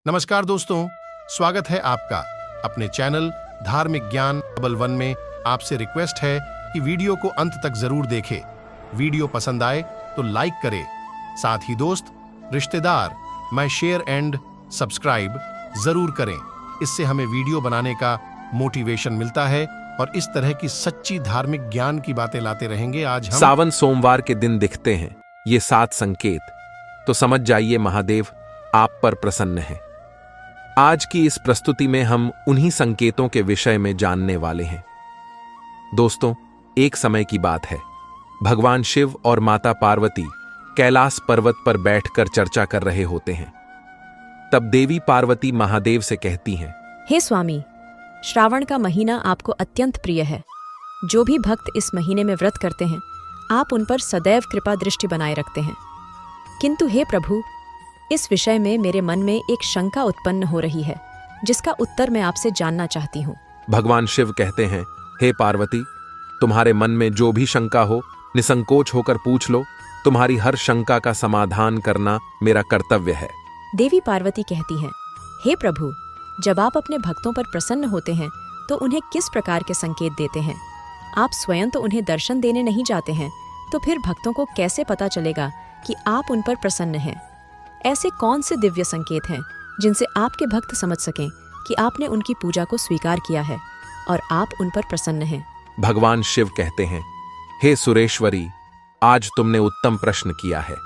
नमस्कार दोस्तों, स्वागत है आपका अपने चैनल धार्मिक ज्ञान डबल वन में। आपसे रिक्वेस्ट है कि वीडियो को अंत तक जरूर देखें। वीडियो पसंद आए तो लाइक करें, साथ ही दोस्त, रिश्तेदार में शेयर एंड सब्सक्राइब जरूर करें। इससे हमें वीडियो बनाने का मोटिवेशन मिलता है और इस तरह की सच्ची धार्मिक ज्ञान की बातें लाते रहेंगे। आज हम सावन सोमवार के दिन दिखते हैं ये 7 संकेत, तो समझ जाइए महादेव आप पर प्रसन्न हैं। आज की इस प्रस्तुति में हम उन्हीं संकेतों के विषय में जानने वाले हैं। दोस्तों, एक समय की बात है, भगवान शिव और माता पार्वती कैलाश पर्वत पर बैठकर चर्चा कर रहे होते हैं। तब देवी पार्वती महादेव से कहती हैं, हे स्वामी, श्रावण का महीना आपको अत्यंत प्रिय है। जो भी भक्त इस महीने में व्रत करते हैं, आप उन पर सदैव कृपा दृष्टि बनाए रखते हैं। किंतु हे प्रभु, इस विषय में मेरे मन में एक शंका उत्पन्न हो रही है, जिसका उत्तर मैं आपसे जानना चाहती हूँ। भगवान शिव कहते हैं, हे पार्वती, तुम्हारे मन में जो भी शंका हो निसंकोच होकर पूछ लो। तुम्हारी हर शंका का समाधान करना मेरा कर्तव्य है। देवी पार्वती कहती हैं, हे प्रभु, जब आप अपने भक्तों पर प्रसन्न होते हैं तो उन्हें किस प्रकार के संकेत देते हैं? आप स्वयं तो उन्हें दर्शन देने नहीं जाते हैं, तो फिर भक्तों को कैसे पता चलेगा कि आप उन पर प्रसन्न हैं? ऐसे कौन से दिव्य संकेत हैं जिनसे आपके भक्त समझ सकें कि आपने उनकी पूजा को स्वीकार किया है और आप उन पर प्रसन्न हैं? भगवान शिव कहते हैं, हे सुरेश्वरी, आज तुमने उत्तम प्रश्न किया है।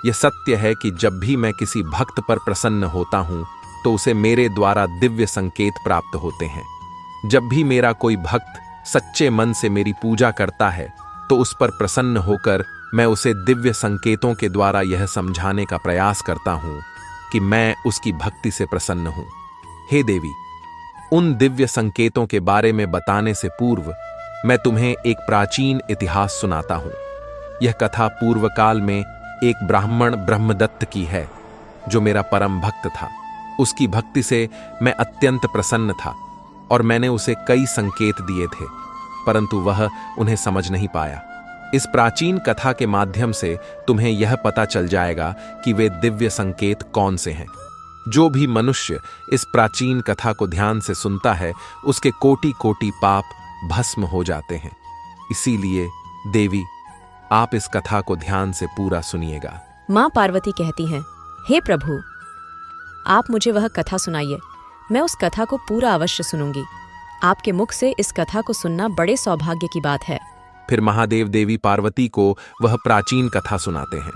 यह सत्य है कि जब भी मैं किसी भक्त पर प्रसन्न होता हूं तो उसे मेरे द्वारा दिव्य संकेत प्राप्त होते हैं। जब भी मेरा कोई भक्त सच्चे मन से मेरी पूजा करता है तो उस पर प्रसन्न होकर मैं उसे दिव्य संकेतों के द्वारा यह समझाने का प्रयास करता हूं कि मैं उसकी भक्ति से प्रसन्न हूं। हे देवी, उन दिव्य संकेतों के बारे में बताने से पूर्व मैं तुम्हें एक प्राचीन इतिहास सुनाता हूं। यह कथा पूर्व काल में एक ब्राह्मण ब्रह्मदत्त की है, जो मेरा परम भक्त था। उसकी भक्ति से मैं अत्यंत प्रसन्न था और मैंने उसे कई संकेत दिए थे, परंतु वह उन्हें समझ नहीं पाया। इस प्राचीन कथा के माध्यम से तुम्हें यह पता चल जाएगा कि वे दिव्य संकेत कौन से हैं। जो भी मनुष्य इस प्राचीन कथा को ध्यान से सुनता है, उसके कोटि कोटि पाप भस्म हो जाते हैं। इसीलिए देवी, आप इस कथा को ध्यान से पूरा सुनिएगा। माँ पार्वती कहती हैं, हे प्रभु, आप मुझे वह कथा सुनाइए। मैं उस कथा को पूरा अवश्य सुनूंगी। आपके मुख से इस कथा को सुनना बड़े सौभाग्य की बात है। फिर महादेव देवी पार्वती को वह प्राचीन कथा सुनाते हैं।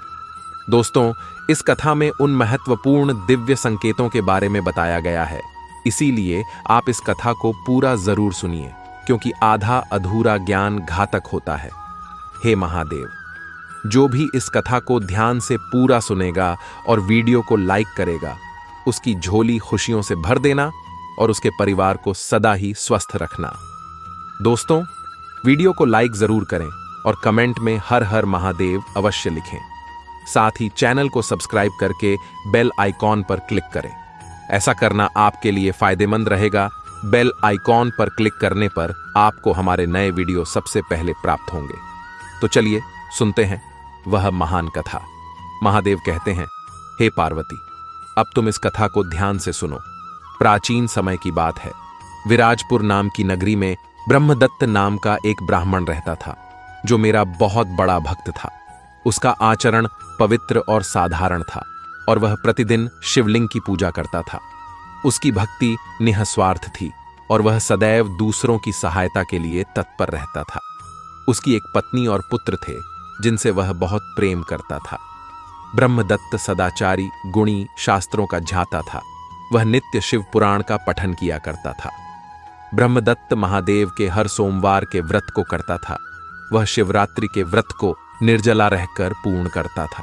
दोस्तों, इस कथा में उन महत्वपूर्ण दिव्य संकेतों के बारे में बताया गया है। इसीलिए आप इस कथा को पूरा जरूर सुनिए, क्योंकि आधा अधूरा ज्ञान घातक होता है। हे महादेव, जो भी इस कथा को ध्यान से पूरा सुनेगा और वीडियो को लाइक करेगा, उसकी झोली खुशियों से भर देना और उसके परिवार को सदा ही स्वस्थ रखना। दोस्तों, वीडियो को लाइक जरूर करें और कमेंट में हर हर महादेव अवश्य लिखें। साथ ही चैनल को सब्सक्राइब करके बेल आइकॉन पर क्लिक करें। ऐसा करना आपके लिए फायदेमंद रहेगा। बेल आइकॉन पर क्लिक करने पर आपको हमारे नए वीडियो सबसे पहले प्राप्त होंगे। तो चलिए सुनते हैं वह महान कथा। महादेव कहते हैं, हे पार्वती, अब तुम इस कथा को ध्यान से सुनो। प्राचीन समय की बात है। विराजपुर नाम की नगरी में ब्रह्मदत्त नाम का एक ब्राह्मण रहता था, जो मेरा बहुत बड़ा भक्त था। उसका आचरण पवित्र और साधारण था और वह प्रतिदिन शिवलिंग की पूजा करता था। उसकी भक्ति निःस्वार्थ थी और वह सदैव दूसरों की सहायता के लिए तत्पर रहता था। उसकी एक पत्नी और पुत्र थे, जिनसे वह बहुत प्रेम करता था। ब्रह्मदत्त सदाचारी, गुणी, शास्त्रों का झाता था। वह नित्य शिव पुराण का पठन किया करता था। ब्रह्मदत्त महादेव के हर सोमवार के व्रत को करता था। वह शिवरात्रि के व्रत को निर्जला रहकर पूर्ण करता था।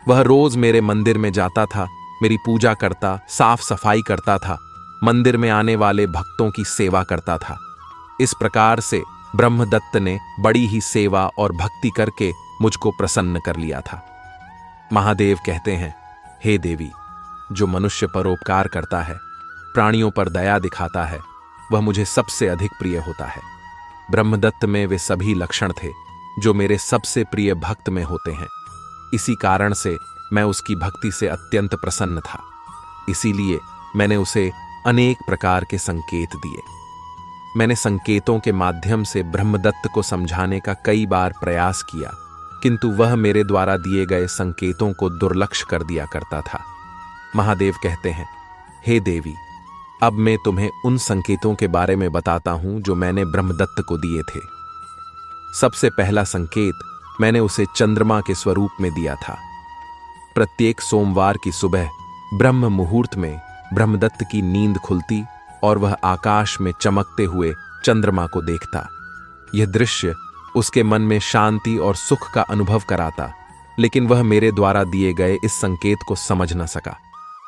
वह रोज मेरे मंदिर में जाता था, मेरी पूजा करता, साफ सफाई करता था, मंदिर में आने वाले भक्तों की सेवा करता था। इस प्रकार से ब्रह्मदत्त ने बड़ी ही सेवा और भक्ति करके मुझको प्रसन्न कर लिया था। महादेव कहते हैं, हे देवी, जो मनुष्य परोपकार करता है, प्राणियों पर दया दिखाता है, वह मुझे सबसे अधिक प्रिय होता है। ब्रह्मदत्त में वे सभी लक्षण थे जो मेरे सबसे प्रिय भक्त में होते हैं। इसी कारण से मैं उसकी भक्ति से अत्यंत प्रसन्न था। इसीलिए मैंने उसे अनेक प्रकार के संकेत दिए। मैंने संकेतों के माध्यम से ब्रह्मदत्त को समझाने का कई बार प्रयास किया, किंतु वह मेरे द्वारा दिए गए संकेतों को दुर्लक्ष्य कर दिया करता था। महादेव कहते हैं, हे देवी, अब मैं तुम्हें उन संकेतों के बारे में बताता हूं जो मैंने ब्रह्मदत्त को दिए थे। सबसे पहला संकेत मैंने उसे चंद्रमा के स्वरूप में दिया था। प्रत्येक सोमवार की सुबह ब्रह्म मुहूर्त में ब्रह्मदत्त की नींद खुलती और वह आकाश में चमकते हुए चंद्रमा को देखता। यह दृश्य उसके मन में शांति और सुख का अनुभव कराता, लेकिन वह मेरे द्वारा दिए गए इस संकेत को समझ न सका।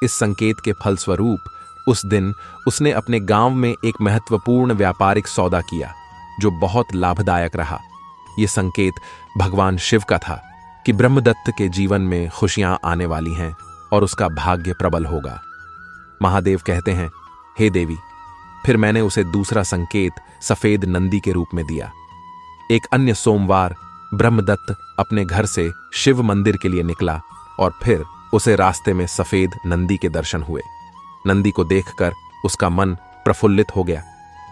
इस संकेत के फलस्वरूप उस दिन उसने अपने गांव में एक महत्वपूर्ण व्यापारिक सौदा किया, जो बहुत लाभदायक रहा। यह संकेत भगवान शिव का था कि ब्रह्मदत्त के जीवन में खुशियां आने वाली हैं और उसका भाग्य प्रबल होगा। महादेव कहते हैं, हे देवी, फिर मैंने उसे दूसरा संकेत सफेद नंदी के रूप में दिया। एक अन्य सोमवार ब्रह्मदत्त अपने घर से शिव मंदिर के लिए निकला और फिर उसे रास्ते में सफेद नंदी के दर्शन हुए। नंदी को देखकर उसका मन प्रफुल्लित हो गया,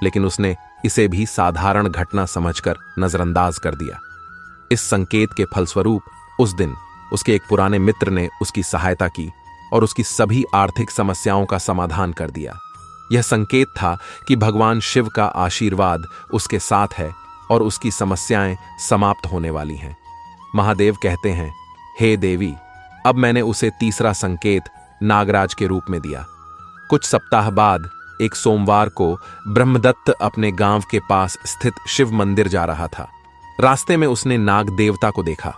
लेकिन उसने इसे भी साधारण घटना समझकर नजरअंदाज कर दिया। इस संकेत के फलस्वरूप उस दिन उसके एक पुराने मित्र ने उसकी सहायता की और उसकी सभी आर्थिक समस्याओं का समाधान कर दिया। यह संकेत था कि भगवान शिव का आशीर्वाद उसके साथ है और उसकी समस्याएं समाप्त होने वाली हैं। महादेव कहते हैं, हे देवी, अब मैंने उसे तीसरा संकेत नागराज के रूप में दिया। कुछ सप्ताह बाद एक सोमवार को ब्रह्मदत्त अपने गांव के पास स्थित शिव मंदिर जा रहा था। रास्ते में उसने नाग देवता को देखा।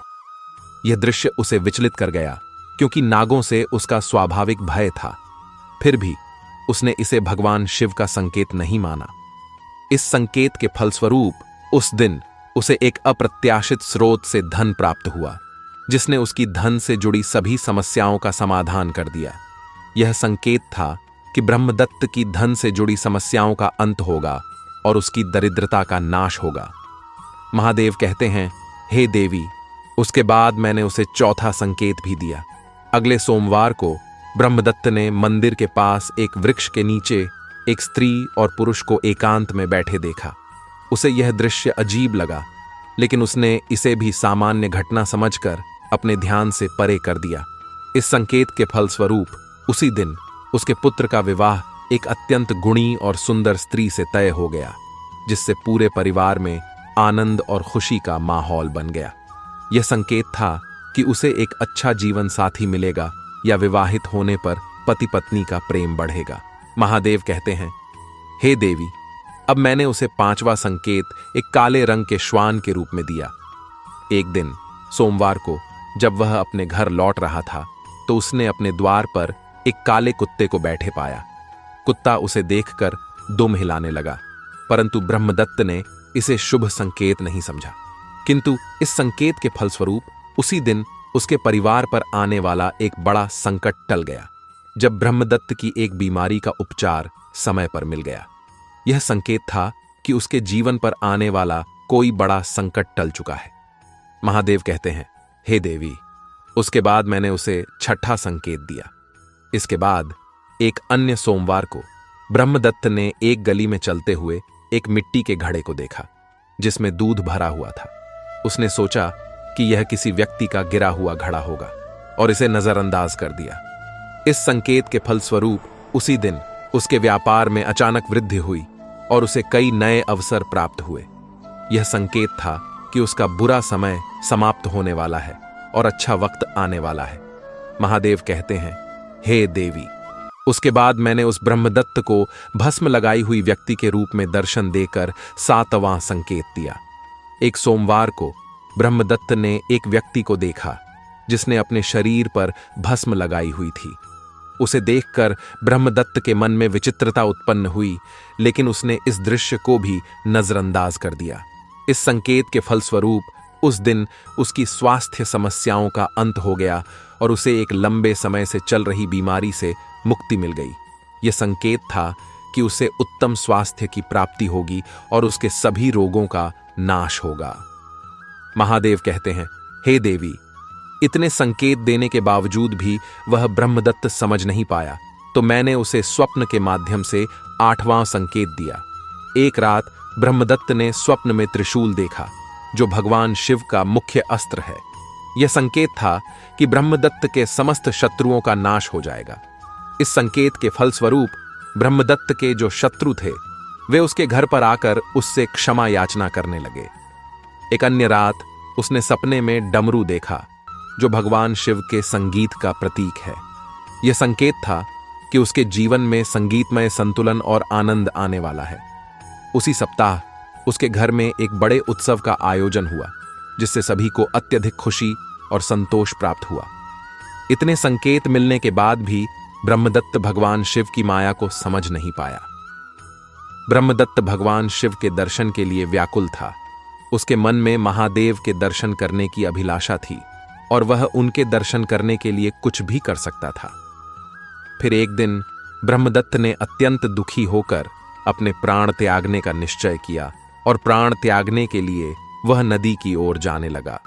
यह दृश्य उसे विचलित कर गया, क्योंकि नागों से उसका स्वाभाविक भय था। फिर भी उसने इसे भगवान शिव का संकेत नहीं माना। इस संकेत के फलस्वरूप उस दिन उसे एक अप्रत्याशित स्रोत से धन प्राप्त हुआ, जिसने उसकी धन से जुड़ी सभी समस्याओं का समाधान कर दिया। यह संकेत था कि ब्रह्मदत्त की धन से जुड़ी समस्याओं का अंत होगा और उसकी दरिद्रता का नाश होगा। महादेव कहते हैं, हे देवी, उसके बाद मैंने उसे चौथा संकेत भी दिया। अगले सोमवार को ब्रह्मदत्त ने मंदिर के पास एक वृक्ष के नीचे एक स्त्री और पुरुष को एकांत में बैठे देखा। उसे यह दृश्य अजीब लगा, लेकिन उसने इसे भी सामान्य घटना समझकर अपने ध्यान से परे कर दिया। इस संकेत के फलस्वरूप उसी दिन उसके पुत्र का विवाह एक अत्यंत गुणी और सुंदर स्त्री से तय हो गया, जिससे पूरे परिवार में आनंद और खुशी का माहौल बन गया। यह संकेत था कि उसे एक अच्छा जीवन साथी मिलेगा या विवाहित होने पर पति पत्नी का प्रेम बढ़ेगा। महादेव कहते हैं, हे देवी, अब मैंने उसे पांचवा संकेत एक काले रंग के श्वान के रूप में दिया। एक दिन सोमवार को जब वह अपने घर लौट रहा था, तो उसने अपने द्वार पर एक काले कुत्ते को बैठे पाया। कुत्ता उसे देखकर दुम हिलाने लगा, परंतु ब्रह्मदत्त ने इसे शुभ संकेत नहीं समझा। किंतु इस संकेत के फलस्वरूप उसी दिन उसके परिवार पर आने वाला एक बड़ा संकट टल गया, जब ब्रह्मदत्त की एक बीमारी का उपचार समय पर मिल गया। यह संकेत था कि उसके जीवन पर आने वाला कोई बड़ा संकट टल चुका है। महादेव कहते हैं, हे देवी, उसके बाद मैंने उसे छठा संकेत दिया। इसके बाद एक अन्य सोमवार को ब्रह्मदत्त ने एक गली में चलते हुए एक मिट्टी के घड़े को देखा, जिसमें दूध भरा हुआ था। उसने सोचा कि यह किसी व्यक्ति का गिरा हुआ घड़ा होगा और इसे नजरअंदाज कर दिया। इस संकेत के फलस्वरूप उसी दिन उसके व्यापार में अचानक वृद्धि हुई और उसे कई नए अवसर प्राप्त हुए। यह संकेत था कि उसका बुरा समय समाप्त होने वाला है और अच्छा वक्त आने वाला है। महादेव कहते हैं, हे देवी, उसके बाद मैंने उस ब्रह्मदत्त को भस्म लगाई हुई व्यक्ति के रूप में दर्शन देकर सातवां संकेत दिया। एक सोमवार को ब्रह्मदत्त ने एक व्यक्ति को देखा, जिसने अपने शरीर पर भस्म लगाई हुई थी। उसे देखकर ब्रह्मदत्त के मन में विचित्रता उत्पन्न हुई, लेकिन उसने इस दृश्य को भी नजरअंदाज कर दिया। इस संकेत के फलस्वरूप उस दिन उसकी स्वास्थ्य समस्याओं का अंत हो गया और उसे एक लंबे समय से चल रही बीमारी से मुक्ति मिल गई। यह संकेत था कि उसे उत्तम स्वास्थ्य की प्राप्ति होगी और उसके सभी रोगों का नाश होगा। महादेव कहते हैं, हे देवी, इतने संकेत देने के बावजूद भी वह ब्रह्मदत्त समझ नहीं पाया, तो तो मैंने उसे स्वप्न के माध्यम से 8वां संकेत दिया। एक रात ब्रह्मदत्त ने स्वप्न में त्रिशूल देखा, जो भगवान शिव का मुख्य अस्त्र है। यह संकेत था कि ब्रह्मदत्त के समस्त शत्रुओं का नाश हो जाएगा। इस संकेत के फलस्वरूप ब्रह्मदत्त के जो शत्रु थे वे उसके घर पर आकर उससे क्षमा याचना करने लगे। एक अन्य रात उसने सपने में डमरू देखा, जो भगवान शिव के संगीत का प्रतीक है। यह संकेत था कि उसके जीवन में संगीतमय संतुलन और आनंद आने वाला है। उसी सप्ताह उसके घर में एक बड़े उत्सव का आयोजन हुआ, जिससे सभी को अत्यधिक खुशी और संतोष प्राप्त हुआ। इतने संकेत मिलने के बाद भी ब्रह्मदत्त भगवान शिव की माया को समझ नहीं पाया। ब्रह्मदत्त भगवान शिव के दर्शन के लिए व्याकुल था। उसके मन में महादेव के दर्शन करने की अभिलाषा थी और वह उनके दर्शन करने के लिए कुछ भी कर सकता था। फिर एक दिन ब्रह्मदत्त ने अत्यंत दुखी होकर अपने प्राण त्यागने का निश्चय किया और प्राण त्यागने के लिए वह नदी की ओर जाने लगा।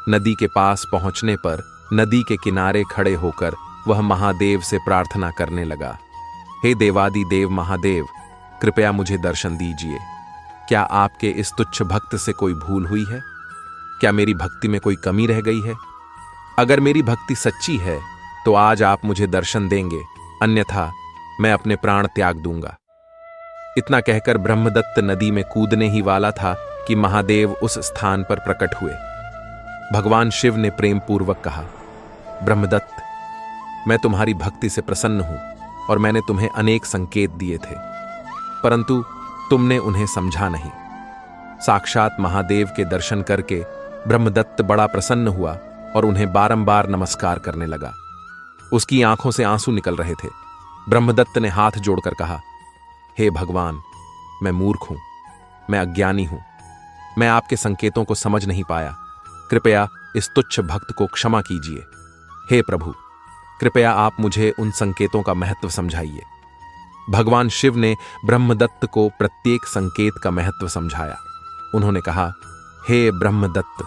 नदी के पास पहुंचने पर नदी के किनारे खड़े होकर वह महादेव से प्रार्थना करने लगा, हे देवादि देव महादेव, कृपया मुझे दर्शन दीजिए। क्या आपके इस तुच्छ भक्त से कोई भूल हुई है? क्या मेरी भक्ति में कोई कमी रह गई है? अगर मेरी भक्ति सच्ची है तो आज आप मुझे दर्शन देंगे, अन्यथा मैं अपने प्राण त्याग दूंगा। इतना कहकर ब्रह्मदत्त नदी में कूदने ही वाला था कि महादेव उस स्थान पर प्रकट हुए। भगवान शिव ने प्रेम पूर्वक कहा, ब्रह्मदत्त, मैं तुम्हारी भक्ति से प्रसन्न हूं और मैंने तुम्हें अनेक संकेत दिए थे, परंतु तुमने उन्हें समझा नहीं। साक्षात महादेव के दर्शन करके ब्रह्मदत्त बड़ा प्रसन्न हुआ और उन्हें बारंबार नमस्कार करने लगा। उसकी आंखों से आंसू निकल रहे थे। ब्रह्मदत्त ने हाथ जोड़कर कहा, हे भगवान, मैं मूर्ख हूं, मैं अज्ञानी हूं, मैं आपके संकेतों को समझ नहीं पाया। कृपया इस तुच्छ भक्त को क्षमा कीजिए। हे प्रभु, कृपया आप मुझे उन संकेतों का महत्व समझाइए। भगवान शिव ने ब्रह्मदत्त को प्रत्येक संकेत का महत्व समझाया। उन्होंने कहा, हे ब्रह्मदत्त,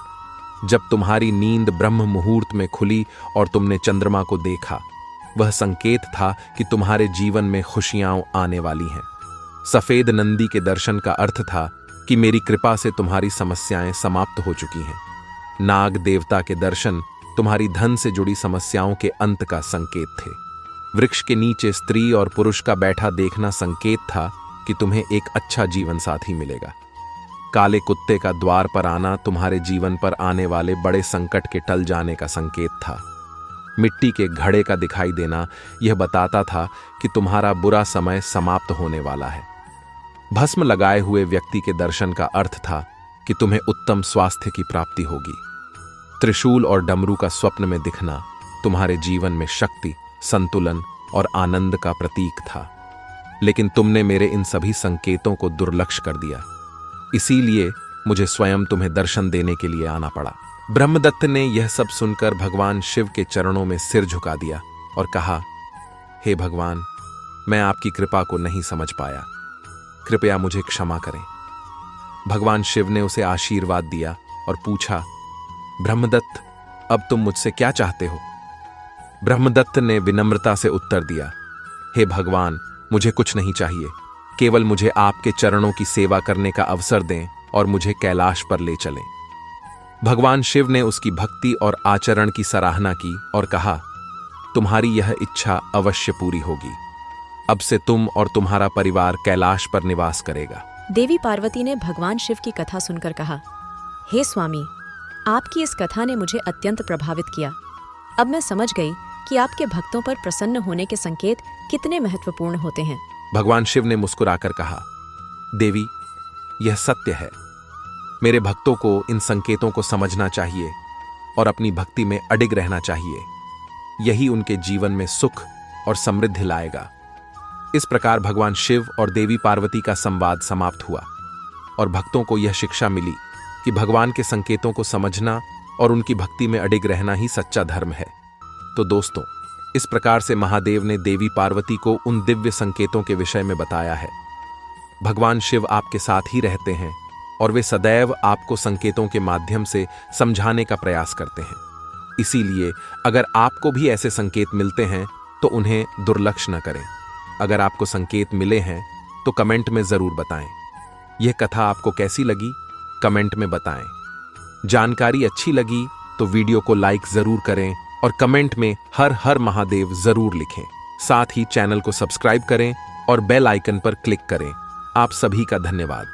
जब तुम्हारी नींद ब्रह्म मुहूर्त में खुली और तुमने चंद्रमा को देखा, वह संकेत था कि तुम्हारे जीवन में खुशियां आने वाली हैं। सफेद नंदी के दर्शन का अर्थ था कि मेरी कृपा से तुम्हारी समस्याएं समाप्त हो चुकी हैं। नाग देवता के दर्शन तुम्हारी धन से जुड़ी समस्याओं के अंत का संकेत थे। वृक्ष के नीचे स्त्री और पुरुष का बैठा देखना संकेत था कि तुम्हें एक अच्छा जीवन साथी मिलेगा। काले कुत्ते का द्वार पर आना तुम्हारे जीवन पर आने वाले बड़े संकट के टल जाने का संकेत था। मिट्टी के घड़े का दिखाई देना यह बताता था कि तुम्हारा बुरा समय समाप्त होने वाला है। भस्म लगाए हुए व्यक्ति के दर्शन का अर्थ था कि तुम्हें उत्तम स्वास्थ्य की प्राप्ति होगी। त्रिशूल और डमरू का स्वप्न में दिखना तुम्हारे जीवन में शक्ति, संतुलन और आनंद का प्रतीक था। लेकिन तुमने मेरे इन सभी संकेतों को दुर्लक्ष्य कर दिया, इसीलिए मुझे स्वयं तुम्हें दर्शन देने के लिए आना पड़ा। ब्रह्मदत्त ने यह सब सुनकर भगवान शिव के चरणों में सिर झुका दिया और कहा, हे भगवान, मैं आपकी कृपा को नहीं समझ पाया, कृपया मुझे क्षमा करें। भगवान शिव ने उसे आशीर्वाद दिया और पूछा, ब्रह्मदत्त, अब तुम मुझसे क्या चाहते हो? ब्रह्मदत्त ने विनम्रता से उत्तर दिया, हे भगवान, मुझे कुछ नहीं चाहिए, केवल मुझे आपके चरणों की सेवा करने का अवसर दें और मुझे कैलाश पर ले चलें। भगवान शिव ने उसकी भक्ति और आचरण की सराहना की और कहा, तुम्हारी यह इच्छा अवश्य पूरी होगी। अब से तुम और तुम्हारा परिवार कैलाश पर निवास करेगा। देवी पार्वती ने भगवान शिव की कथा सुनकर कहा, हे स्वामी, आपकी इस कथा ने मुझे अत्यंत प्रभावित किया। अब मैं समझ गई कि आपके भक्तों पर प्रसन्न होने के संकेत कितने महत्वपूर्ण होते हैं। भगवान शिव ने मुस्कुराकर कहा, देवी, यह सत्य है। मेरे भक्तों को इन संकेतों को समझना चाहिए और अपनी भक्ति में अडिग रहना चाहिए। यही उनके जीवन में सुख और समृद्धि लाएगा। इस प्रकार भगवान शिव और देवी पार्वती का संवाद समाप्त हुआ और भक्तों को यह शिक्षा मिली कि भगवान के संकेतों को समझना और उनकी भक्ति में अडिग रहना ही सच्चा धर्म है। तो दोस्तों, इस प्रकार से महादेव ने देवी पार्वती को उन दिव्य संकेतों के विषय में बताया है। भगवान शिव आपके साथ ही रहते हैं और वे सदैव आपको संकेतों के माध्यम से समझाने का प्रयास करते हैं। इसीलिए अगर आपको भी ऐसे संकेत मिलते हैं तो उन्हें दुर्लक्ष्य न करें। अगर आपको संकेत मिले हैं तो कमेंट में जरूर बताएं। यह कथा आपको कैसी लगी कमेंट में बताएं। जानकारी अच्छी लगी तो वीडियो को लाइक जरूर करें और कमेंट में हर हर महादेव जरूर लिखें। साथ ही चैनल को सब्सक्राइब करें और बेल आइकन पर क्लिक करें। आप सभी का धन्यवाद।